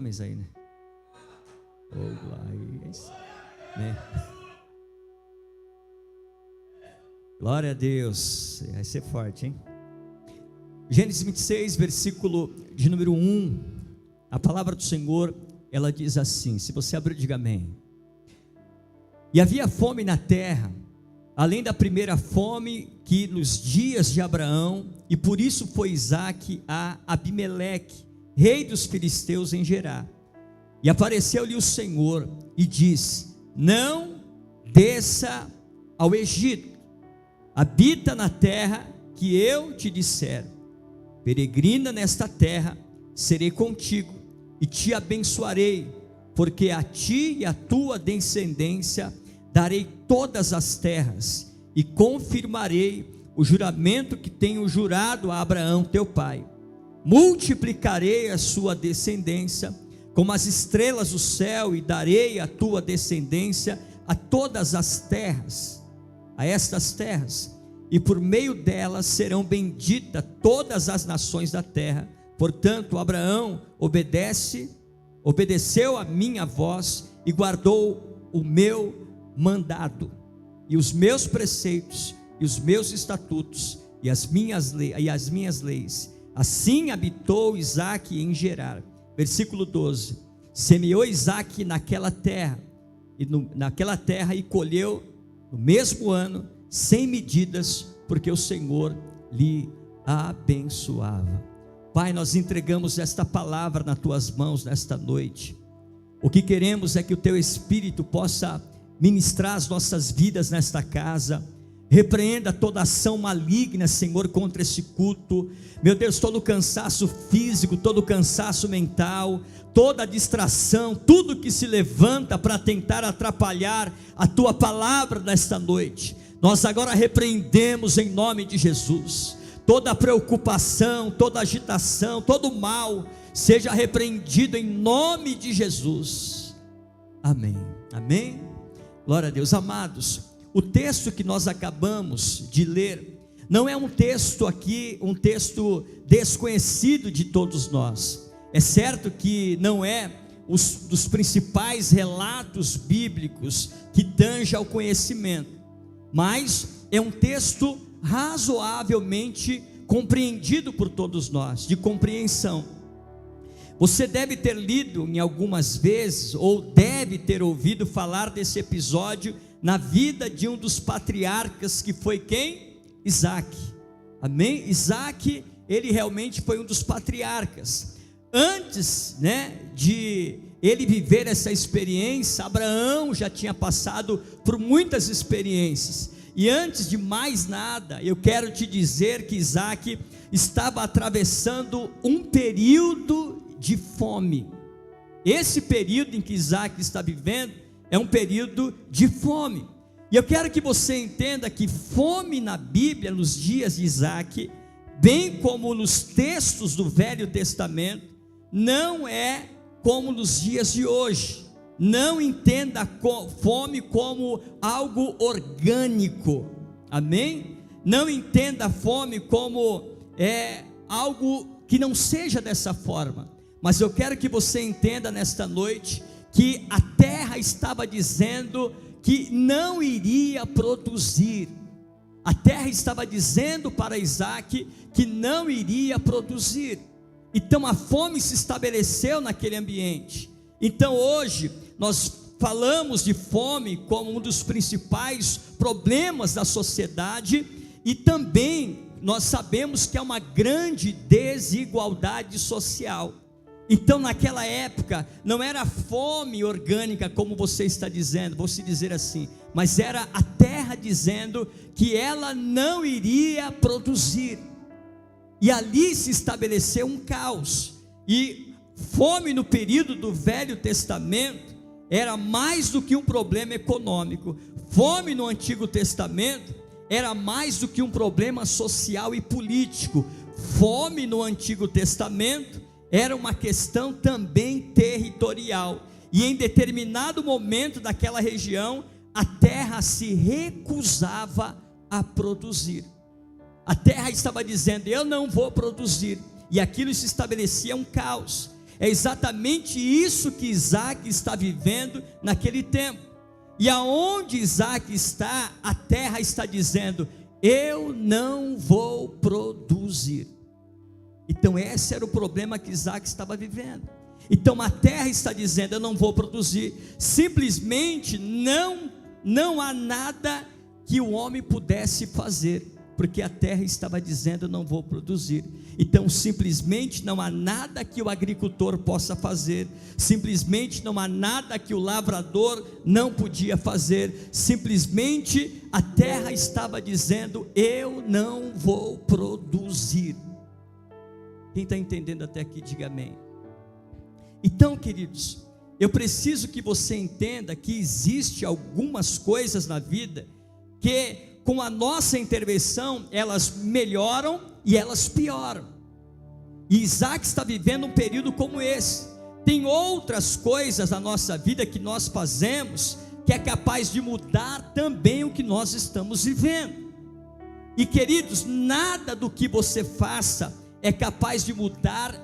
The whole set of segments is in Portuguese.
homens aí, né? Oh, glória, né? Glória a Deus. Vai ser forte, hein? Gênesis 26, versículo de número 1. A palavra do Senhor, ela diz assim, se você abrir, diga amém. E havia fome na terra, além da primeira fome que nos dias de Abraão, e por isso foi Isaque a Abimeleque, rei dos filisteus, em Gerar. E apareceu-lhe o Senhor e disse: não desça ao Egito, habita na terra que eu te disser, peregrina nesta terra, serei contigo e te abençoarei, porque a ti e a tua descendência darei todas as terras, e confirmarei o juramento que tenho jurado a Abraão teu pai. Multiplicarei a sua descendência como as estrelas do céu, e darei a tua descendência a todas as terras, a estas terras, e por meio delas serão benditas todas as nações da terra. Portanto, Abraão obedeceu a minha voz e guardou o meu mandado, e os meus preceitos, e os meus estatutos, e as minhas leis. Assim habitou Isaque em Gerar. Versículo 12: semeou Isaque naquela terra, e colheu no mesmo ano 100 medidas, porque o Senhor lhe abençoava. Pai, nós entregamos esta palavra nas tuas mãos nesta noite. O que queremos é que o teu Espírito possa ministrar as nossas vidas nesta casa. Repreenda toda ação maligna, Senhor, contra esse culto. Meu Deus, todo cansaço físico, todo cansaço mental, toda distração, tudo que se levanta para tentar atrapalhar a tua palavra nesta noite, nós agora repreendemos em nome de Jesus. Toda preocupação, toda agitação, todo mal, seja repreendido em nome de Jesus. Amém. Amém. Glória a Deus. Amados, o texto que nós acabamos de ler não é um texto desconhecido de todos nós. É certo que não é dos principais relatos bíblicos que tange ao conhecimento, mas é um texto razoavelmente compreendido por todos nós, de compreensão. Você deve ter lido em algumas vezes, ou deve ter ouvido falar desse episódio na vida de um dos patriarcas, que foi quem? Isaque. Amém? Isaque, ele realmente foi um dos patriarcas. Antes, de ele viver essa experiência, Abraão já tinha passado por muitas experiências. E antes de mais nada, eu quero te dizer que Isaque estava atravessando um período de fome. Esse período em que Isaque está vivendo é um período de fome. E eu quero que você entenda que fome na Bíblia, nos dias de Isaque, bem como nos textos do Velho Testamento, não é como nos dias de hoje. Não entenda fome como algo orgânico, amém? Não entenda fome como algo que não seja dessa forma. Mas eu quero que você entenda nesta noite que a terra estava dizendo que não iria produzir. A terra estava dizendo para Isaque que não iria produzir. Então a fome se estabeleceu naquele ambiente. Então hoje nós falamos de fome como um dos principais problemas da sociedade, e também nós sabemos que é uma grande desigualdade social. Então naquela época não era fome orgânica como você está dizendo, vou se dizer assim, mas era a terra dizendo que ela não iria produzir, e ali se estabeleceu um caos. E fome no período do Velho Testamento era mais do que um problema econômico. Fome no Antigo Testamento era mais do que um problema social e político. Fome no Antigo Testamento era uma questão também territorial, e em determinado momento daquela região, a terra se recusava a produzir. A terra estava dizendo: eu não vou produzir, e aquilo se estabelecia um caos. é exatamente isso que Isaac está vivendo naquele tempo. E aonde Isaac está, a terra está dizendo: eu não vou produzir. Então esse era o problema que Isaac estava vivendo. Então a terra está dizendo: eu não vou produzir. Simplesmente não há nada que o homem pudesse fazer, porque a terra estava dizendo: eu não vou produzir. Então simplesmente não há nada que o agricultor possa fazer, simplesmente não há nada que o lavrador não podia fazer, simplesmente a terra estava dizendo: eu não vou produzir. Quem está entendendo até aqui, diga amém. Então, queridos, eu preciso que você entenda que existe algumas coisas na vida que com a nossa intervenção elas melhoram e elas pioram. E Isaac está vivendo um período como esse. Tem outras coisas na nossa vida que nós fazemos que é capaz de mudar também o que nós estamos vivendo. E queridos, nada do que você faça é capaz de mudar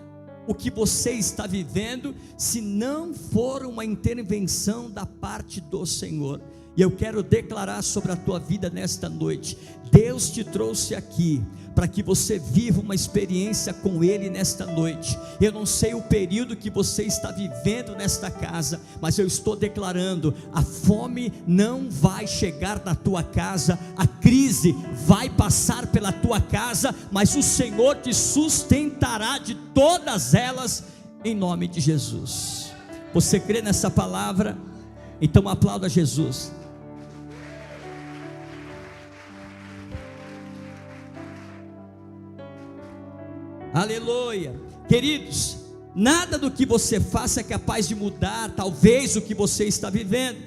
o que você está vivendo, se não for uma intervenção da parte do Senhor. E eu quero declarar sobre a tua vida nesta noite: Deus te trouxe aqui para que você viva uma experiência com Ele nesta noite. Eu não sei o período que você está vivendo nesta casa, mas eu estou declarando: a fome não vai chegar na tua casa, a crise vai passar pela tua casa, mas o Senhor te sustentará de todas elas, em nome de Jesus. Você crê nessa palavra? Então aplauda Jesus. Aleluia. Queridos, nada do que você faça é capaz de mudar talvez o que você está vivendo,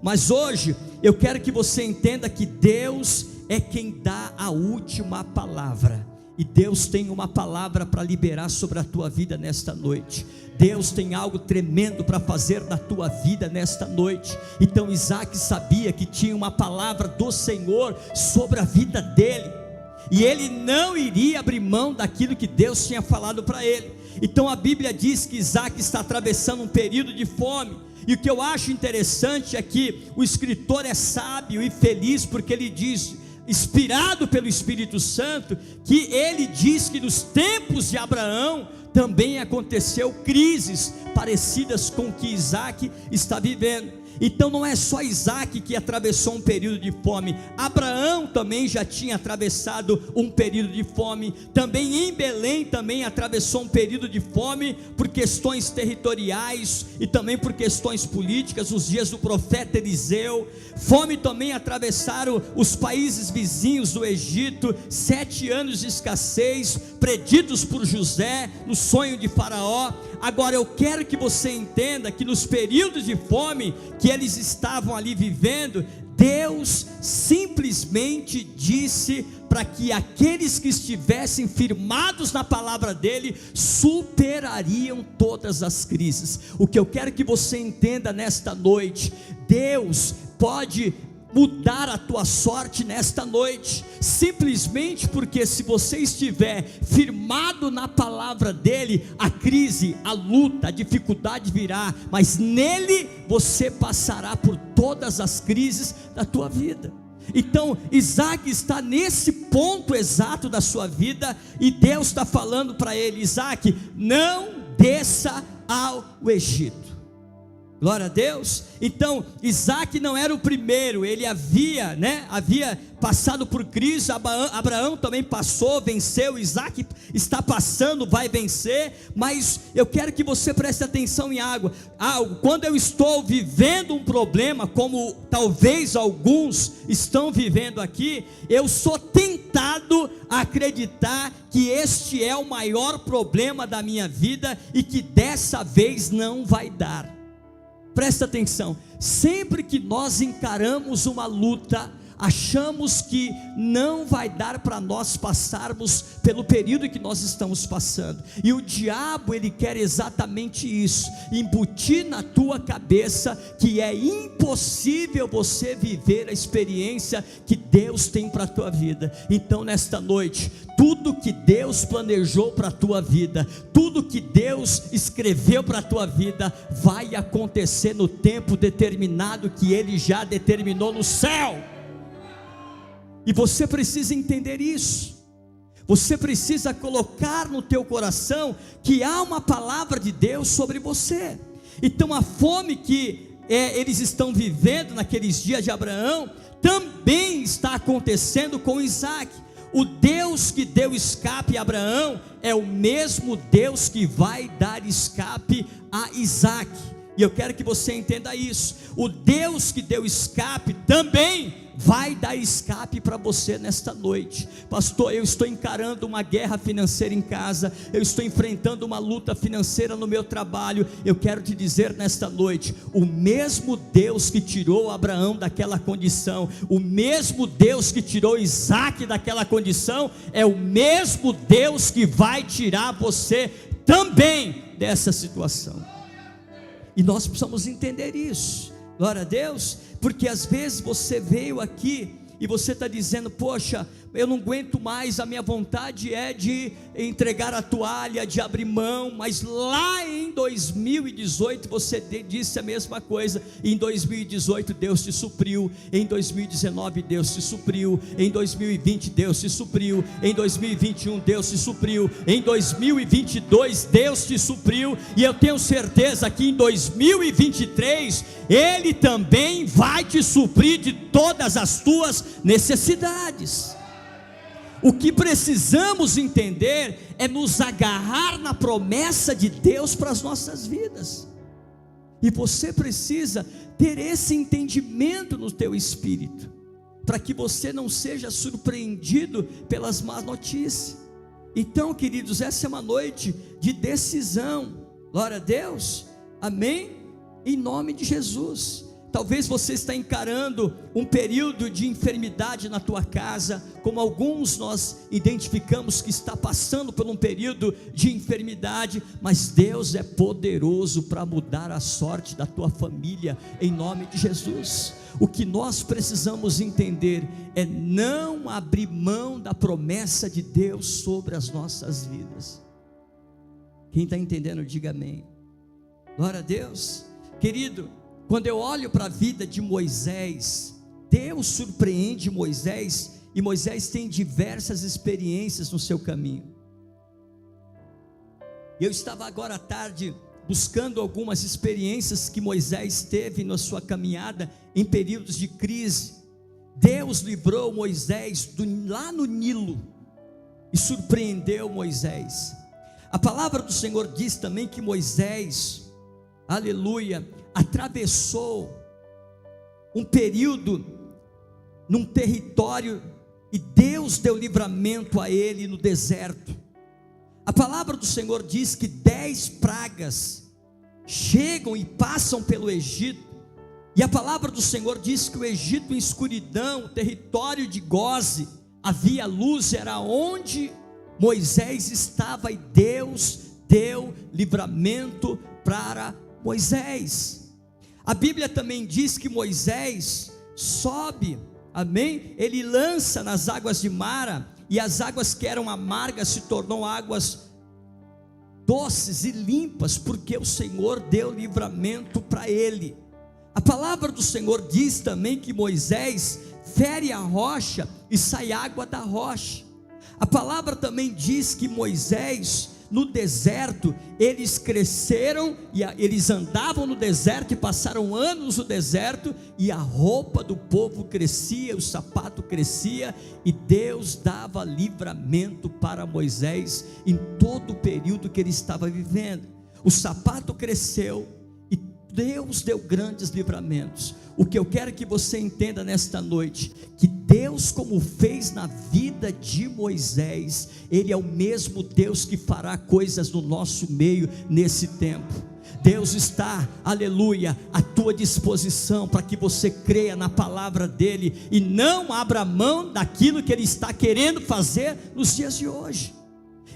mas hoje eu quero que você entenda que Deus é quem dá a última palavra, e Deus tem uma palavra para liberar sobre a tua vida nesta noite. Deus tem algo tremendo para fazer na tua vida nesta noite. Então Isaac sabia que tinha uma palavra do Senhor sobre a vida dele, e ele não iria abrir mão daquilo que Deus tinha falado para ele. Então a Bíblia diz que Isaac está atravessando um período de fome, e o que eu acho interessante é que o escritor é sábio e feliz, porque ele diz, inspirado pelo Espírito Santo, que ele diz que nos tempos de Abraão também aconteceu crises parecidas com o que Isaac está vivendo. Então não é só Isaac que atravessou um período de fome, Abraão também já tinha atravessado um período de fome, também em Belém também atravessou um período de fome, por questões territoriais e também por questões políticas, os dias do profeta Eliseu. Fome também atravessaram os países vizinhos do Egito, 7 anos de escassez, preditos por José, no sonho de Faraó. Agora eu quero que você entenda que nos períodos de fome que eles estavam ali vivendo, Deus simplesmente disse para que aqueles que estivessem firmados na palavra dele superariam todas as crises. O que eu quero que você entenda nesta noite: Deus pode mudar a tua sorte nesta noite, simplesmente porque se você estiver firmado na palavra dele, a crise, a luta, a dificuldade virá, mas nele você passará por todas as crises da tua vida. Então Isaac está nesse ponto exato da sua vida, e Deus está falando para ele: Isaac, não desça ao Egito. Glória a Deus. Então Isaac não era o primeiro, ele havia passado por crise. Abraão também passou, venceu. Isaac está passando, vai vencer. Mas eu quero que você preste atenção em algo. Quando eu estou vivendo um problema, como talvez alguns estão vivendo aqui, eu sou tentado a acreditar que este é o maior problema da minha vida e que dessa vez não vai dar. Presta atenção, sempre que nós encaramos uma luta, achamos que não vai dar para nós passarmos pelo período que nós estamos passando, e o diabo ele quer exatamente isso, embutir na tua cabeça que é impossível você viver a experiência que Deus tem para a tua vida. Então nesta noite, tudo que Deus planejou para a tua vida, tudo que Deus escreveu para a tua vida, vai acontecer no tempo determinado que Ele já determinou no céu. E você precisa entender isso. Você precisa colocar no teu coração que há uma palavra de Deus sobre você. Então a fome que eles estão vivendo naqueles dias de Abraão, também está acontecendo com Isaac. O Deus que deu escape a Abraão é o mesmo Deus que vai dar escape a Isaac. E eu quero que você entenda isso. O Deus que deu escape também vai dar escape para você nesta noite. Pastor, eu estou encarando uma guerra financeira em casa, eu estou enfrentando uma luta financeira no meu trabalho. Eu quero te dizer nesta noite, o mesmo Deus que tirou Abraão daquela condição, o mesmo Deus que tirou Isaac daquela condição, é o mesmo Deus que vai tirar você também dessa situação. E nós precisamos entender isso. Glória a Deus. Porque às vezes você veio aqui e você está dizendo: poxa, eu não aguento mais, a minha vontade é de entregar a toalha, de abrir mão. Mas lá em 2018 você disse a mesma coisa. Em 2018 Deus te supriu, em 2019 Deus te supriu, em 2020 Deus te supriu, em 2021 Deus te supriu, em 2022 Deus te supriu, e eu tenho certeza que em 2023 Ele também vai te suprir de todas as tuas necessidades. O que precisamos entender é nos agarrar na promessa de Deus para as nossas vidas. E você precisa ter esse entendimento no teu espírito, para que você não seja surpreendido pelas más notícias. Então, queridos, essa é uma noite de decisão. Glória a Deus. Amém? Em nome de Jesus. Talvez você está encarando um período de enfermidade na tua casa, como alguns nós identificamos que está passando por um período de enfermidade, mas Deus é poderoso para mudar a sorte da tua família, em nome de Jesus. O que nós precisamos entender é não abrir mão da promessa de Deus sobre as nossas vidas. Quem está entendendo, diga amém. Glória a Deus. Querido, quando eu olho para a vida de Moisés, Deus surpreende Moisés, e Moisés tem diversas experiências no seu caminho. Eu estava agora à tarde buscando algumas experiências que Moisés teve na sua caminhada em períodos de crise. Deus livrou Moisés lá no Nilo e surpreendeu Moisés. A palavra do Senhor diz também que Moisés, aleluia, atravessou um período num território e Deus deu livramento a ele no deserto. A palavra do Senhor diz que 10 pragas chegam e passam pelo Egito, e a palavra do Senhor diz que o Egito em escuridão, o território de Goze, havia luz, era onde Moisés estava, e Deus deu livramento para Moisés. A Bíblia também diz que Moisés sobe, amém? Ele lança nas águas de Mara, e as águas que eram amargas se tornam águas doces e limpas, porque o Senhor deu livramento para ele. A palavra do Senhor diz também que Moisés fere a rocha e sai água da rocha. A palavra também diz que Moisés, no deserto, eles cresceram, e eles andavam no deserto e passaram anos no deserto, e a roupa do povo crescia, o sapato crescia, e Deus dava livramento para Moisés em todo o período que ele estava vivendo. O sapato cresceu, e Deus deu grandes livramentos. O que eu quero que você entenda nesta noite, que Deus, como fez na vida de Moisés, Ele é o mesmo Deus que fará coisas no nosso meio nesse tempo. Deus está, aleluia, à tua disposição para que você creia na palavra dEle e não abra mão daquilo que Ele está querendo fazer nos dias de hoje.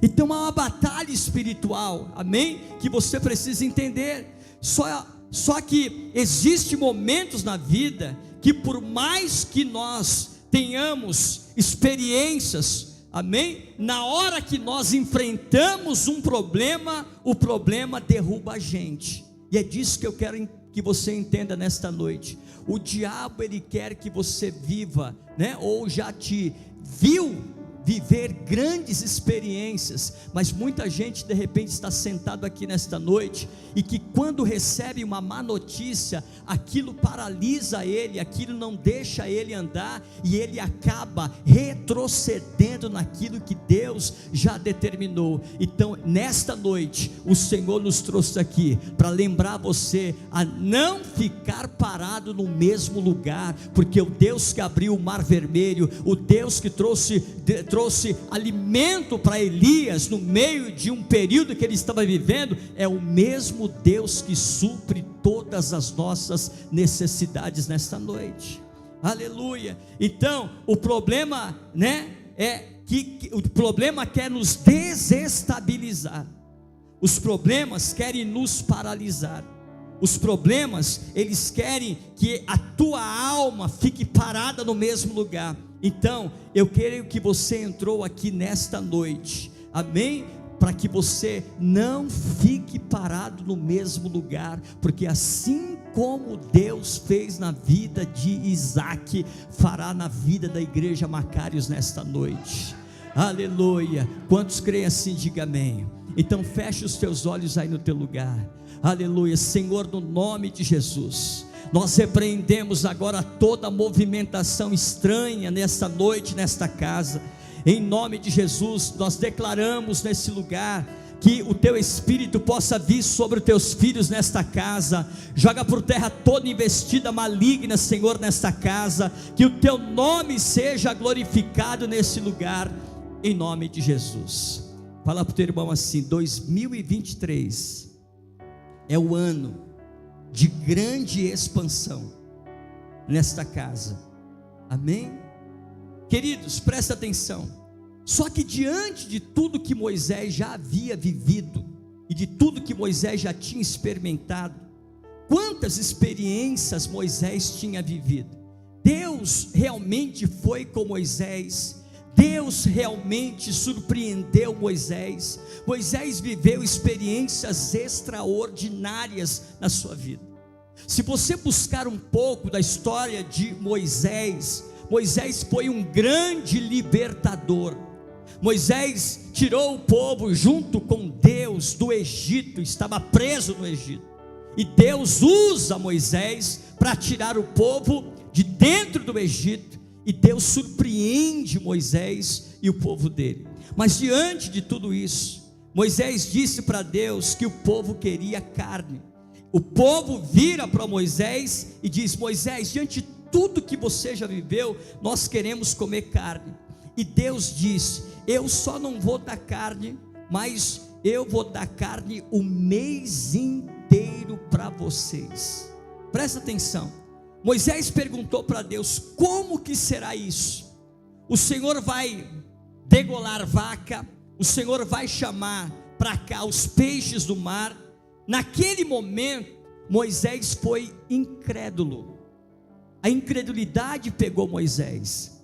Então há uma batalha espiritual, amém? Que você precisa entender. Só que existem momentos na vida que, por mais que nós tenhamos experiências, amém? Na hora que nós enfrentamos um problema, o problema derruba a gente. E é disso que eu quero que você entenda nesta noite. O diabo, ele quer que você viva, né? Ou já te viu viver grandes experiências, mas muita gente de repente está sentado aqui nesta noite, e que quando recebe uma má notícia, aquilo paralisa ele, aquilo não deixa ele andar, e ele acaba retrocedendo naquilo que Deus já determinou. Então nesta noite, o Senhor nos trouxe aqui, para lembrar você, a não ficar parado no mesmo lugar, porque o Deus que abriu o mar vermelho, o Deus que trouxe alimento para Elias no meio de um período que ele estava vivendo, é o mesmo Deus que supre todas as nossas necessidades nesta noite. Aleluia. Então o problema, né, é que o problema quer nos desestabilizar, os problemas querem nos paralisar, os problemas, eles querem que a tua alma fique parada no mesmo lugar. Então, eu creio que você entrou aqui nesta noite, amém? Para que você não fique parado no mesmo lugar, porque assim como Deus fez na vida de Isaac, fará na vida da igreja Macários nesta noite. Aleluia. Quantos creem assim, diga amém. Então feche os teus olhos aí no teu lugar. Aleluia. Senhor, no nome de Jesus, nós repreendemos agora toda movimentação estranha nesta noite, nesta casa. Em nome de Jesus, nós declaramos nesse lugar que o teu Espírito possa vir sobre os teus filhos nesta casa. Joga por terra toda investida maligna, Senhor, nesta casa. Que o teu nome seja glorificado nesse lugar, em nome de Jesus. Fala para o teu irmão assim: 2023 é o ano de grande expansão nesta casa, amém? Queridos, presta atenção. Só que diante de tudo que Moisés já havia vivido, e de tudo que Moisés já tinha experimentado, quantas experiências Moisés tinha vivido? Deus realmente foi com Moisés, Deus realmente surpreendeu Moisés. Moisés viveu experiências extraordinárias na sua vida. Se você buscar um pouco da história de Moisés, Moisés foi um grande libertador. Moisés tirou o povo junto com Deus do Egito, estava preso no Egito, e Deus usa Moisés para tirar o povo de dentro do Egito, e Deus surpreende Moisés e o povo dele. Mas diante de tudo isso, Moisés disse para Deus que o povo queria carne. O povo vira para Moisés e diz: Moisés, diante de tudo que você já viveu, nós queremos comer carne. E Deus diz: eu só não vou dar carne, mas eu vou dar carne o mês inteiro para vocês. Presta atenção. Moisés perguntou para Deus: como que será isso? O Senhor vai degolar vaca, o Senhor vai chamar para cá os peixes do mar. Naquele momento, Moisés foi incrédulo. A incredulidade pegou Moisés.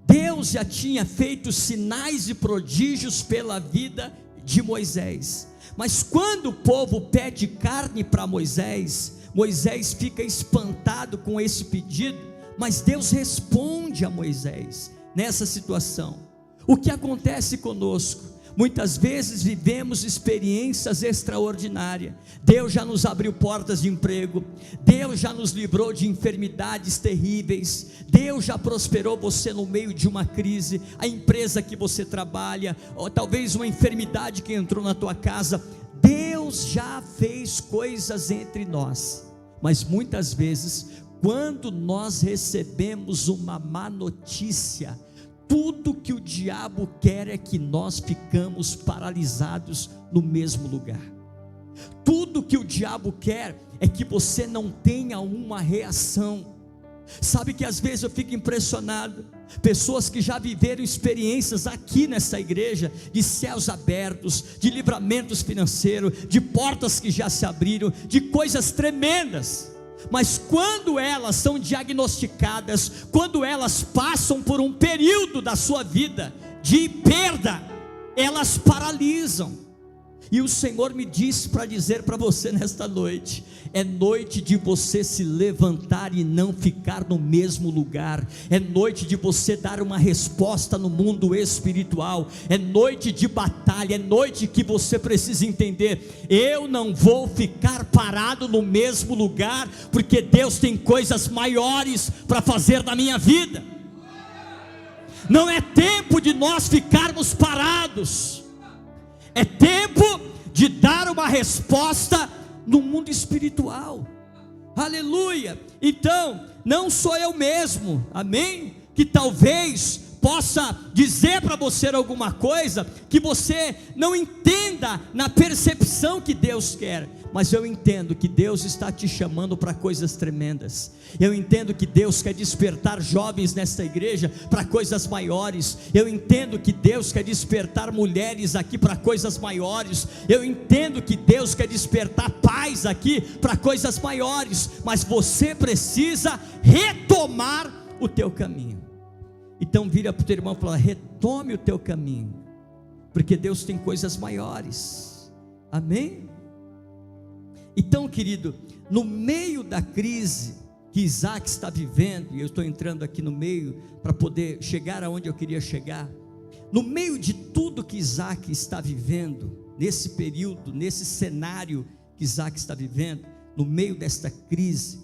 Deus já tinha feito sinais e prodígios pela vida de Moisés, mas quando o povo pede carne para Moisés, Moisés fica espantado com esse pedido, mas Deus responde a Moisés nessa situação. O que acontece conosco? Muitas vezes vivemos experiências extraordinárias. Deus já nos abriu portas de emprego, Deus já nos livrou de enfermidades terríveis, Deus já prosperou você no meio de uma crise, a empresa que você trabalha, ou talvez uma enfermidade que entrou na tua casa. Deus já fez coisas entre nós, Mas muitas vezes, quando nós recebemos uma má notícia, tudo que o diabo quer é que nós ficamos paralisados no mesmo lugar. Tudo que o diabo quer é que você não tenha uma reação. Sabe que às vezes eu fico impressionado, pessoas que já viveram experiências aqui nessa igreja, de céus abertos, de livramentos financeiros, de portas que já se abriram, de coisas tremendas, mas quando elas são diagnosticadas, quando elas passam por um período da sua vida de perda, elas paralisam. E o Senhor me disse para dizer para você nesta noite: é noite de você se levantar e não ficar no mesmo lugar, é noite de você dar uma resposta no mundo espiritual, é noite de batalha, é noite que você precisa entender: eu não vou ficar parado no mesmo lugar, porque Deus tem coisas maiores para fazer na minha vida. Não é tempo de nós ficarmos parados, é tempo de dar uma resposta no mundo espiritual. Aleluia. Então, não sou eu mesmo, amém? Que talvez possa dizer para você alguma coisa que você não entenda na percepção que Deus quer, mas eu entendo que Deus está te chamando para coisas tremendas. Eu entendo que Deus quer despertar jovens nesta igreja para coisas maiores. Eu entendo que Deus quer despertar mulheres aqui para coisas maiores. Eu entendo que Deus quer despertar pais aqui para coisas maiores, mas você precisa retomar o teu caminho. Então vira para o teu irmão e fala: retome o teu caminho, porque Deus tem coisas maiores. Amém? Então, querido, no meio da crise que Isaac está vivendo, e eu estou entrando aqui no meio para poder chegar aonde eu queria chegar, no meio de tudo que Isaac está vivendo, nesse período, nesse cenário que Isaac está vivendo, no meio desta crise,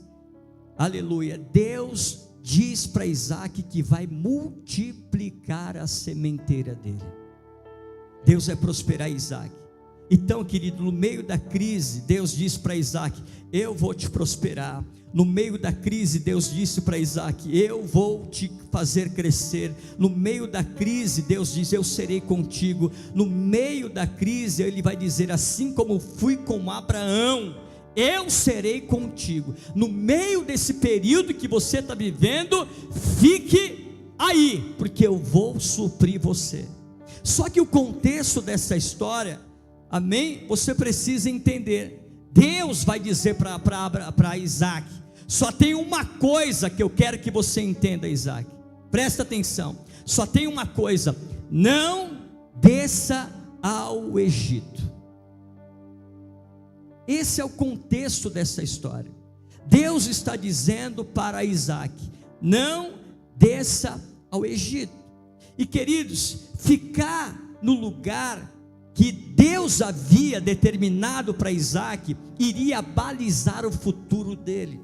aleluia, Deus diz para Isaac que vai multiplicar a sementeira dele. Deus vai prosperar Isaac. Então, querido, no meio da crise, Deus disse para Isaac: eu vou te prosperar. No meio da crise, Deus disse para Isaac: eu vou te fazer crescer. No meio da crise, Deus diz: eu serei contigo. No meio da crise, Ele vai dizer: assim como fui com Abraão, eu serei contigo. No meio desse período que você está vivendo, fique aí, porque eu vou suprir você. Só que o contexto dessa história, amém? Você precisa entender. Deus vai dizer para Isaac: só tem uma coisa que eu quero que você entenda, Isaac, presta atenção, só tem uma coisa: não desça ao Egito. Esse é o contexto dessa história. Deus está dizendo para Isaac: não desça ao Egito. E queridos, ficar no lugar que Deus havia determinado para Isaac iria balizar o futuro dele.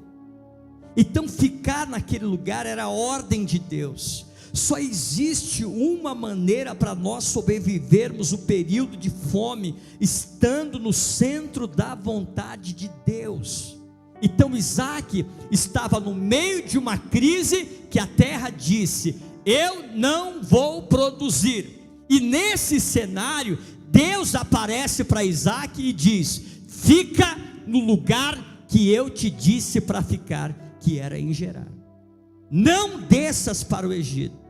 Então ficar naquele lugar era a ordem de Deus. Só existe uma maneira para nós sobrevivermos o período de fome, estando no centro da vontade de Deus. Então Isaac estava no meio de uma crise que a terra disse: eu não vou produzir. E nesse cenário, Deus aparece para Isaac e diz: fica no lugar que eu te disse para ficar, que era em Gerar. Não desças para o Egito.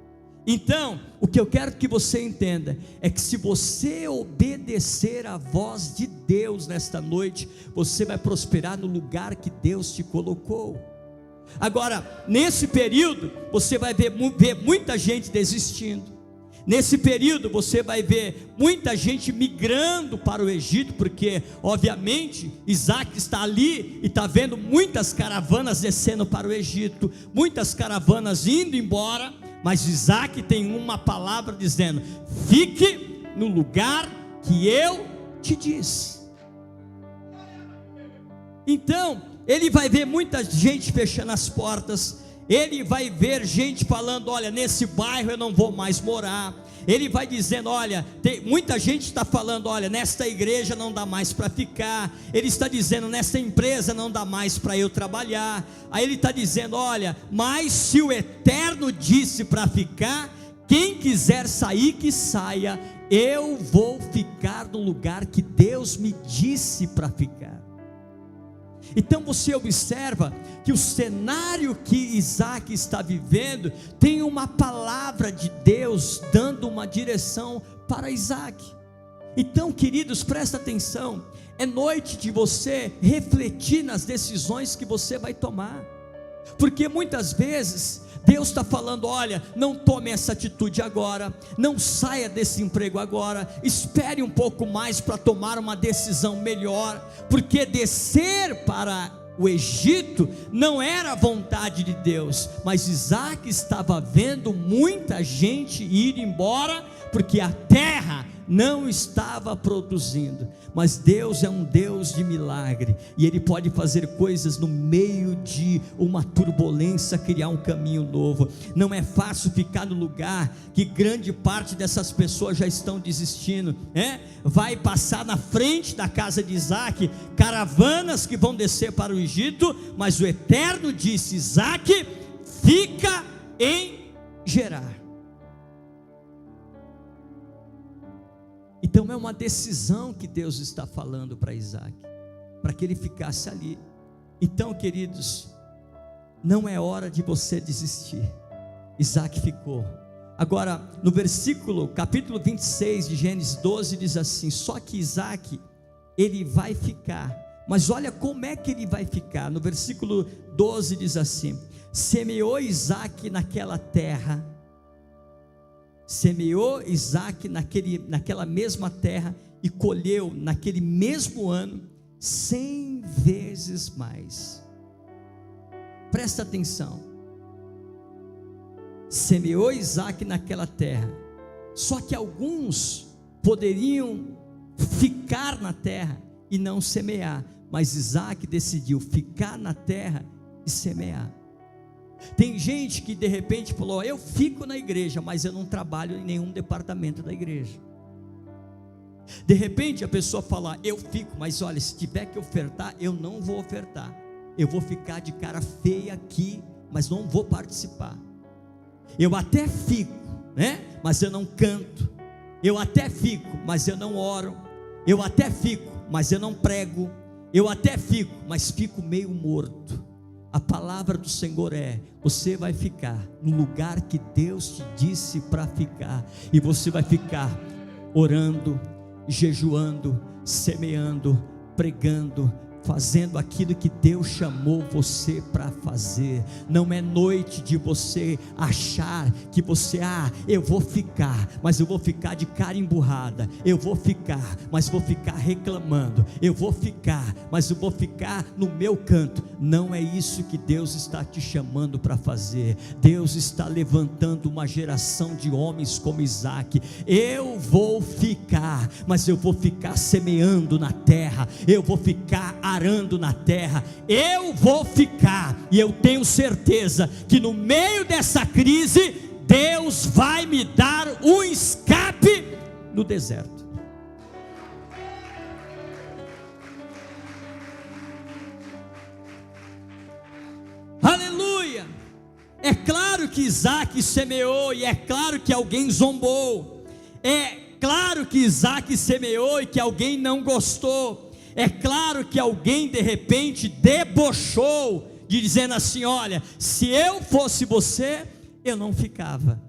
Então, o que eu quero que você entenda é que se você obedecer à voz de Deus nesta noite, você vai prosperar no lugar que Deus te colocou. Agora, nesse período, você vai ver muita gente desistindo. Nesse período você vai ver muita gente migrando para o Egito, porque obviamente Isaac está ali e está vendo muitas caravanas descendo para o Egito, muitas caravanas indo embora, mas Isaac tem uma palavra dizendo: fique no lugar que eu te disse. Então ele vai ver muita gente fechando as portas, ele vai ver gente falando: olha, nesse bairro eu não vou mais morar. Ele vai dizendo: olha, muita gente está falando: olha, nesta igreja não dá mais para ficar. Ele está dizendo: nesta empresa não dá mais para eu trabalhar. Aí ele está dizendo: olha, mas se o Eterno disse para ficar, quem quiser sair que saia, eu vou ficar no lugar que Deus me disse para ficar. Então você observa que o cenário que Isaac está vivendo tem uma palavra de Deus dando uma direção para Isaac. Então, queridos, presta atenção, é noite de você refletir nas decisões que você vai tomar, porque muitas vezes Deus está falando: olha, não tome essa atitude agora, não saia desse emprego agora, espere um pouco mais para tomar uma decisão melhor, porque descer para o Egito não era a vontade de Deus, mas Isaac estava vendo muita gente ir embora, porque a terra não estava produzindo. Mas Deus é um Deus de milagre, e Ele pode fazer coisas no meio de uma turbulência, criar um caminho novo. Não é fácil ficar no lugar que grande parte dessas pessoas já estão desistindo, vai passar na frente da casa de Isaac caravanas que vão descer para o Egito, mas o Eterno disse: Isaac, fica em Gerar. Então é uma decisão que Deus está falando para Isaac, para que ele ficasse ali. Então, queridos, não é hora de você desistir. Isaac ficou. Agora, no capítulo 26 de Gênesis 12, diz assim: só que Isaac, ele vai ficar, mas olha como é que ele vai ficar. No versículo 12 diz assim: semeou Isaac naquela terra, semeou Isaac naquela mesma terra, e colheu naquele mesmo ano 100 vezes mais. Presta atenção, semeou Isaac naquela terra, só que alguns poderiam ficar na terra e não semear, mas Isaac decidiu ficar na terra e semear. Tem gente que de repente falou: eu fico na igreja, mas eu não trabalho em nenhum departamento da igreja. De repente a pessoa fala: eu fico, mas olha, se tiver que ofertar, eu não vou ofertar, eu vou ficar de cara feia aqui, mas não vou participar. Eu até fico, mas eu não canto. Eu até fico, mas eu não oro. Eu até fico, mas eu não prego. Eu até fico, mas fico meio morto. A palavra do Senhor é: você vai ficar no lugar que Deus te disse para ficar, e você vai ficar orando, jejuando, semeando, pregando, fazendo aquilo que Deus chamou você para fazer. Não é noite de você achar que você, eu vou ficar, mas eu vou ficar de cara emburrada, eu vou ficar, mas vou ficar reclamando, eu vou ficar, mas eu vou ficar no meu canto. Não é isso que Deus está te chamando para fazer. Deus está levantando uma geração de homens como Isaac. Eu vou ficar, mas eu vou ficar semeando na terra, eu vou ficar arando na terra, eu vou ficar, e eu tenho certeza que no meio dessa crise, Deus vai me dar um escape no deserto. Aleluia! É claro que Isaac semeou, e é claro que alguém zombou, é claro que Isaac semeou e que alguém não gostou. É claro que alguém de repente debochou, dizendo assim: olha, se eu fosse você, eu não ficava.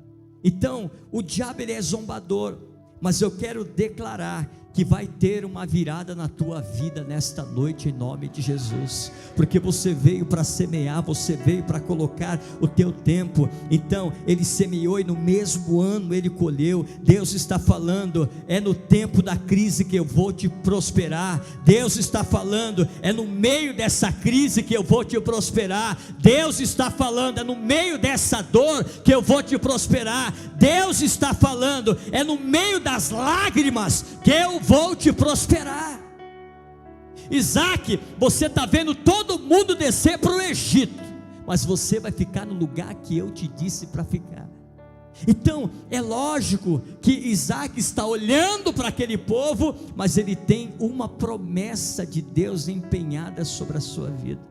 Então, o diabo ele é zombador, mas eu quero declarar que vai ter uma virada na tua vida nesta noite, em nome de Jesus, porque você veio para semear, você veio para colocar o teu tempo. Então ele semeou e no mesmo ano ele colheu. Deus está falando: é no tempo da crise que eu vou te prosperar. Deus está falando: é no meio dessa crise que eu vou te prosperar. Deus está falando: é no meio dessa dor que eu vou te prosperar. Deus está falando: é no meio das lágrimas que eu vou te prosperar. Isaac, você está vendo todo mundo descer para o Egito, mas você vai ficar no lugar que eu te disse para ficar. Então é lógico que Isaac está olhando para aquele povo, mas ele tem uma promessa de Deus empenhada sobre a sua vida,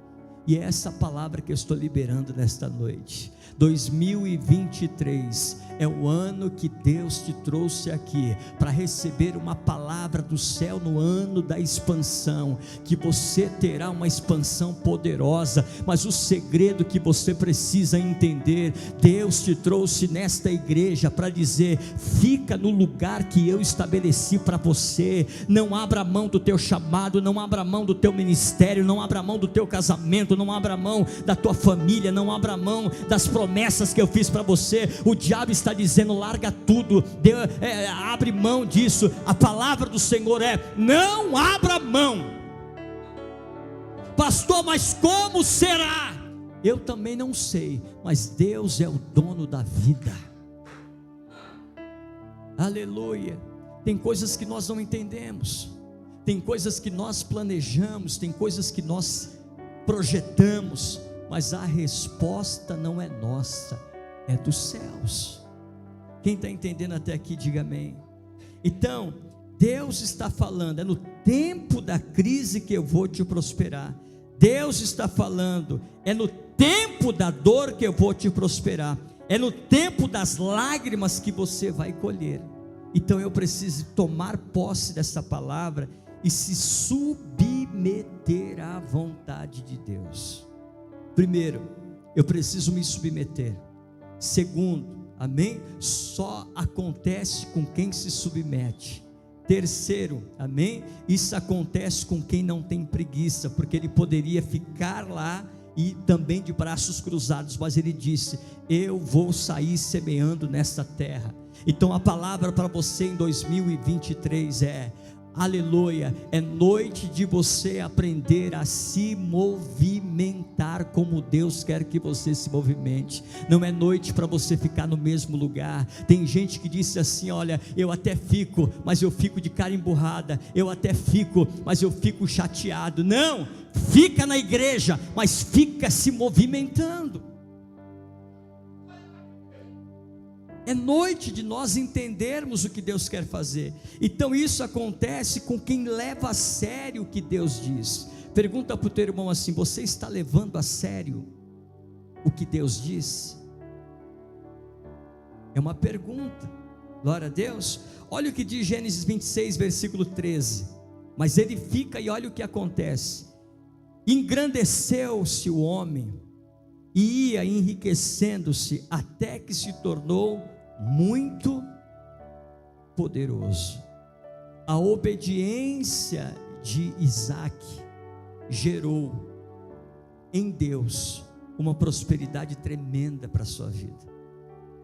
e é essa palavra que eu estou liberando nesta noite. 2023 é o ano que Deus te trouxe aqui para receber uma palavra do céu no ano da expansão, que você terá uma expansão poderosa, mas o segredo que você precisa entender, Deus te trouxe nesta igreja para dizer: fica no lugar que eu estabeleci para você, não abra mão do teu chamado, não abra mão do teu ministério, não abra mão do teu casamento, não abra mão da tua família, não abra mão das promessas que eu fiz para você. O diabo está dizendo: larga tudo, abre mão disso. A palavra do Senhor é: não abra mão. Pastor, mas como será? Eu também não sei, mas Deus é o dono da vida. Aleluia. Tem coisas que nós não entendemos, tem coisas que nós planejamos, tem coisas que nós projetamos, mas a resposta não é nossa, é dos céus. Quem está entendendo até aqui, diga amém. Então, Deus está falando: é no tempo da crise que eu vou te prosperar. Deus está falando: é no tempo da dor que eu vou te prosperar. É no tempo das lágrimas que você vai colher. Então eu preciso tomar posse dessa palavra e se submeter à vontade de Deus. Primeiro, eu preciso me submeter. Segundo, amém? Só acontece com quem se submete. Terceiro, amém? Isso acontece com quem não tem preguiça, porque ele poderia ficar lá e também de braços cruzados, mas ele disse: eu vou sair semeando nessa terra. Então a palavra para você em 2023 é: aleluia, é noite de você aprender a se movimentar como Deus quer que você se movimente. Não é noite para você ficar no mesmo lugar. Tem gente que disse assim: olha, eu até fico, mas eu fico de cara emburrada, eu até fico, mas eu fico chateado. Não, fica na igreja, mas fica se movimentando. É noite de nós entendermos o que Deus quer fazer. Então isso acontece com quem leva a sério o que Deus diz. Pergunta para o teu irmão assim: você está levando a sério o que Deus diz? É uma pergunta. Glória a Deus. Olha o que diz Gênesis 26, versículo 13. Mas ele fica e olha o que acontece: engrandeceu-se o homem e ia enriquecendo-se até que se tornou muito poderoso. A obediência de Isaac gerou em Deus uma prosperidade tremenda para a sua vida.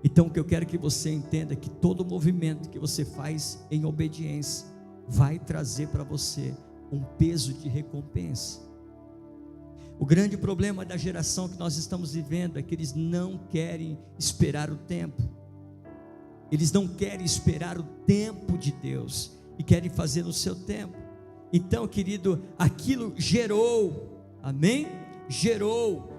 Então o que eu quero que você entenda é que todo movimento que você faz em obediência vai trazer para você um peso de recompensa. O grande problema da geração que nós estamos vivendo é que eles não querem esperar o tempo. Eles não querem esperar o tempo de Deus e querem fazer no seu tempo. Então, querido, aquilo gerou, amém? Gerou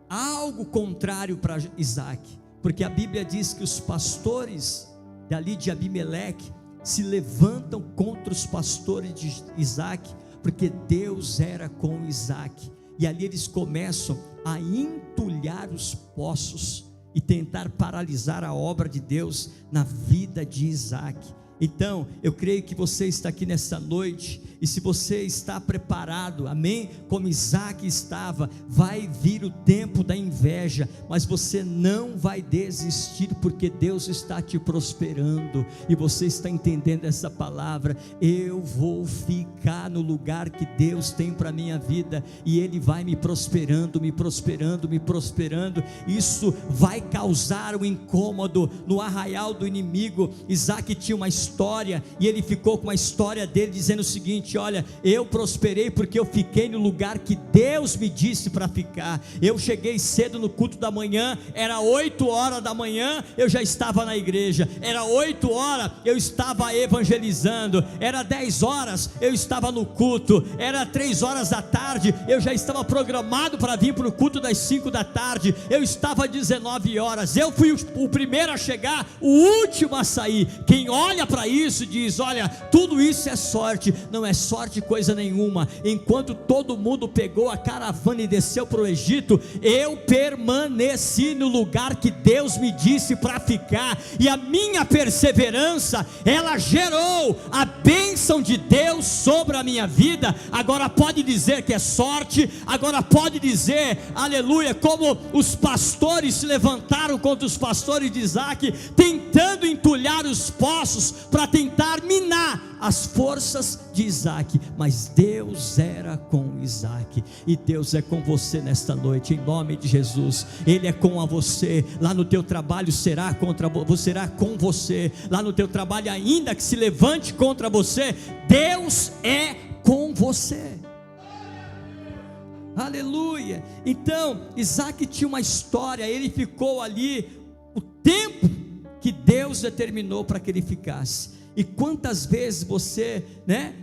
algo contrário para Isaac, porque a Bíblia diz que os pastores dali de Abimeleque se levantam contra os pastores de Isaac, porque Deus era com Isaac. E ali eles começam a entulhar os poços e tentar paralisar a obra de Deus na vida de Isaac. Então, eu creio que você está aqui nessa noite, e se você está preparado, amém? Como Isaac estava, vai vir o tempo da inveja, mas você não vai desistir, porque Deus está te prosperando, e você está entendendo essa palavra. Eu vou ficar no lugar que Deus tem para a minha vida, e Ele vai me prosperando, me prosperando, me prosperando. Isso vai causar um incômodo no arraial do inimigo. Isaac tinha uma história história, e ele ficou com a história dele dizendo o seguinte: olha, eu prosperei porque eu fiquei no lugar que Deus me disse para ficar. Eu cheguei cedo no culto da manhã, era 8 horas da manhã, eu já estava na igreja, era 8 horas, eu estava evangelizando, era 10 horas, eu estava no culto, era 3 horas da tarde, eu já estava programado para vir para o culto das 5 da tarde, eu estava às 19 horas, eu fui o primeiro a chegar, o último a sair. Quem olha para isso diz: olha, tudo isso é sorte. Não é sorte coisa nenhuma. Enquanto todo mundo pegou a caravana e desceu para o Egito, eu permaneci no lugar que Deus me disse para ficar, e a minha perseverança, ela gerou a bênção de Deus sobre a minha vida. Agora pode dizer que é sorte, agora pode dizer, aleluia, como os pastores se levantaram contra os pastores de Isaac, tentando entulhar os poços para tentar minar as forças de Isaac, mas Deus era com Isaac, e Deus é com você nesta noite, em nome de Jesus. Ele é com você, lá no teu trabalho será com você, lá no teu trabalho, ainda que se levante contra você, Deus é com você. Aleluia. Então Isaac tinha uma história, ele ficou ali o tempo que Deus determinou para que ele ficasse. E quantas vezes você,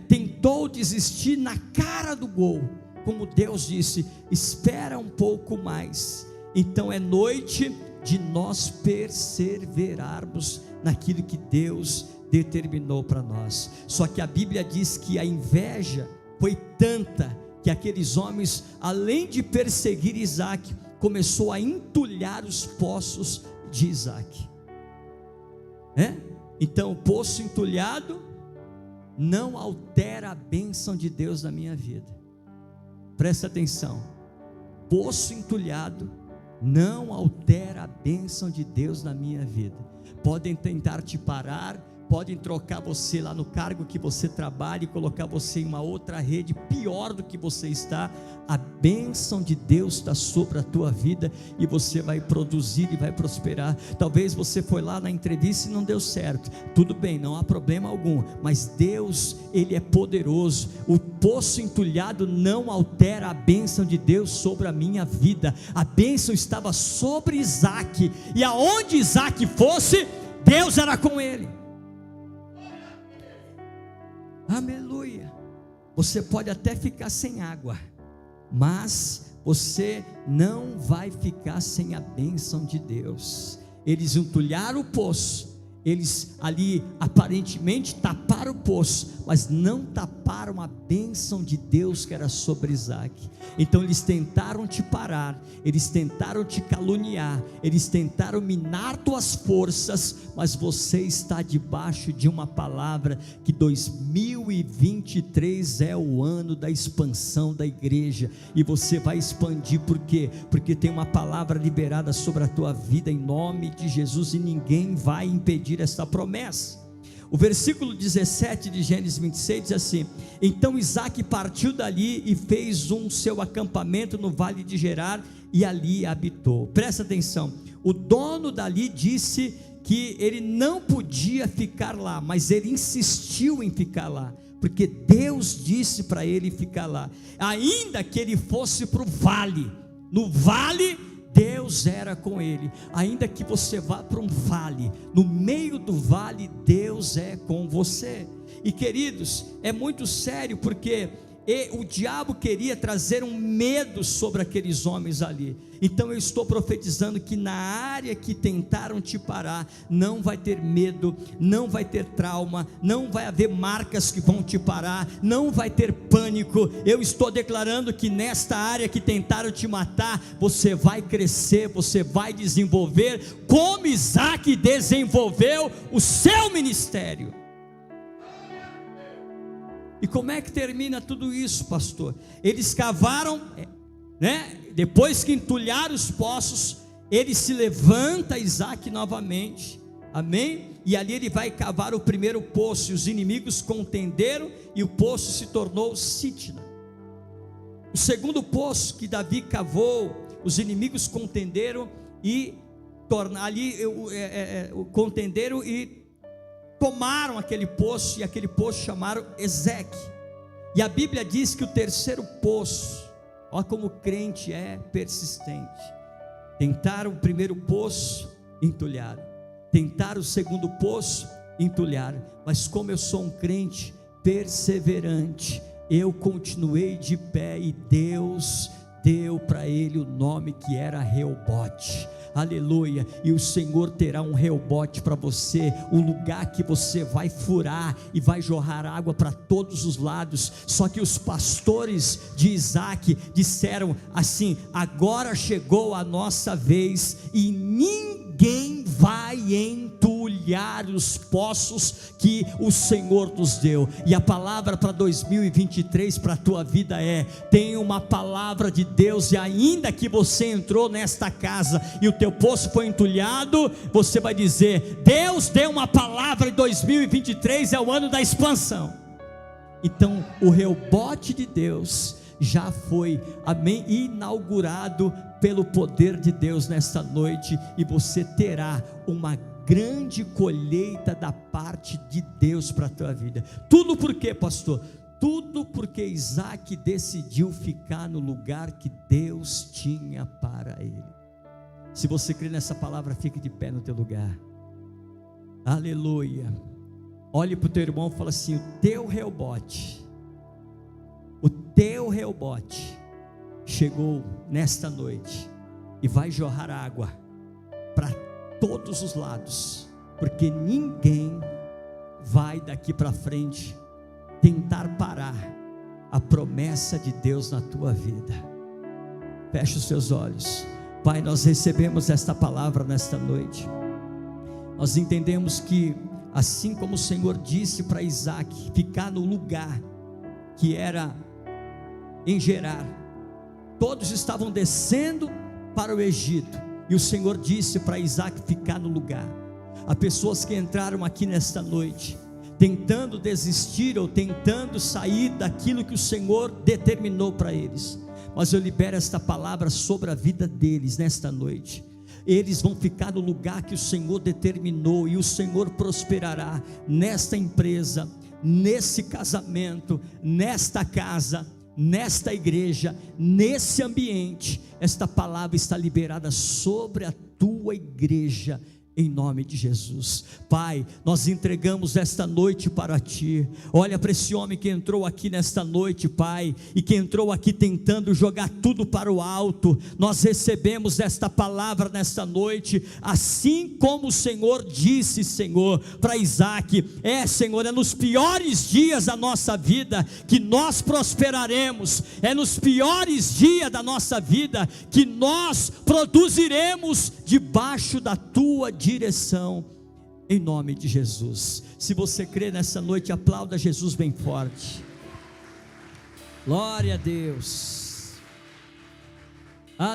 tentou desistir na cara do gol, como Deus disse: espera um pouco mais. Então é noite de nós perseverarmos naquilo que Deus determinou para nós. Só que a Bíblia diz que a inveja foi tanta que aqueles homens, além de perseguir Isaac, começou a entulhar os poços de Isaac. Então o poço entulhado não altera a bênção de Deus na minha vida. Presta atenção: poço entulhado não altera a bênção de Deus na minha vida. Podem tentar te parar, podem trocar você lá no cargo que você trabalha e colocar você em uma outra rede pior do que você está. A bênção de Deus está sobre a tua vida, e você vai produzir e vai prosperar. Talvez você foi lá na entrevista e não deu certo, tudo bem, não há problema algum, mas Deus, Ele é poderoso. O poço entulhado não altera a bênção de Deus sobre a minha vida. A bênção estava sobre Isaac, e aonde Isaac fosse, Deus era com ele. Aleluia. Você pode até ficar sem água, mas você não vai ficar sem a bênção de Deus. Eles entulharam o poço, eles ali aparentemente taparam o poço, mas não taparam a bênção de Deus que era sobre Isaac. Então eles tentaram te parar, eles tentaram te caluniar, eles tentaram minar tuas forças, mas você está debaixo de uma palavra que 2023 é o ano da expansão da igreja, e você vai expandir. Por quê? Porque tem uma palavra liberada sobre a tua vida em nome de Jesus, e ninguém vai impedir esta promessa. O versículo 17 de Gênesis 26 diz assim: então Isaac partiu dali e fez seu acampamento no vale de Gerar, e ali habitou. Presta atenção, o dono dali disse que ele não podia ficar lá, mas ele insistiu em ficar lá, porque Deus disse para ele ficar lá, ainda que ele fosse para o vale. No vale Deus era com ele. Ainda que você vá para um vale, no meio do vale Deus é com você. E queridos, é muito sério, porque o diabo queria trazer um medo sobre aqueles homens ali. Então eu estou profetizando que na área que tentaram te parar, não vai ter medo, não vai ter trauma, não vai haver marcas que vão te parar, não vai ter pânico. Eu estou declarando que nesta área que tentaram te matar, você vai crescer, você vai desenvolver, como Isaac desenvolveu o seu ministério. E como é que termina tudo isso, pastor? Eles cavaram, depois que entulharam os poços, ele se levanta, Isaac, novamente, amém? E ali ele vai cavar o primeiro poço, e os inimigos contenderam, e o poço se tornou Sitna. O segundo poço que Davi cavou, os inimigos contenderam e comaram aquele poço, e aquele poço chamaram Ezeque. E a Bíblia diz que o terceiro poço, olha como o crente é persistente. Tentaram o primeiro poço, entulharam. Tentaram o segundo poço, entulharam. Mas como eu sou um crente perseverante, eu continuei de pé, e Deus deu para ele o nome que era Reobote. Aleluia. E o Senhor terá um Reobote para você, um lugar que você vai furar e vai jorrar água para todos os lados. Só que os pastores de Isaac disseram assim: agora chegou a nossa vez, e ninguém vai entulhar os poços que o Senhor nos deu. E a palavra para 2023 para a tua vida é: tem uma palavra de Deus, e ainda que você entrou nesta casa e o teu poço foi entulhado, você vai dizer: Deus deu uma palavra, em 2023 é o ano da expansão. Então o Reobote de Deus já foi, amém, inaugurado pelo poder de Deus nesta noite, e você terá uma grande colheita da parte de Deus para a tua vida. Tudo por quê, pastor? Tudo porque Isaac decidiu ficar no lugar que Deus tinha para ele. Se você crê nessa palavra, fique de pé no teu lugar. Aleluia. Olhe para o teu irmão e fala assim: o teu Reobote chegou nesta noite, e vai jorrar água para todos os lados, porque ninguém vai daqui para frente tentar parar a promessa de Deus na tua vida. Feche os seus olhos. Pai, nós recebemos esta palavra nesta noite. Nós entendemos que, assim como o Senhor disse para Isaac ficar no lugar que era em Gerar, todos estavam descendo para o Egito, e o Senhor disse para Isaac ficar no lugar. Há pessoas que entraram aqui nesta noite tentando desistir, ou tentando sair daquilo que o Senhor determinou para eles, mas eu libero esta palavra sobre a vida deles nesta noite. Eles vão ficar no lugar que o Senhor determinou, e o Senhor prosperará nesta empresa, nesse casamento, nesta casa, nesta igreja, nesse ambiente. Esta palavra está liberada sobre a tua igreja, em nome de Jesus. Pai, nós entregamos esta noite para Ti. Olha para esse homem que entrou aqui nesta noite, Pai, e que entrou aqui tentando jogar tudo para o alto. Nós recebemos esta palavra nesta noite, assim como o Senhor disse, Senhor, para Isaac: Senhor, é nos piores dias da nossa vida que nós prosperaremos, é nos piores dias da nossa vida que nós produziremos debaixo da Tua direção, em nome de Jesus. Se você crê nessa noite, aplauda Jesus bem forte. Glória a Deus.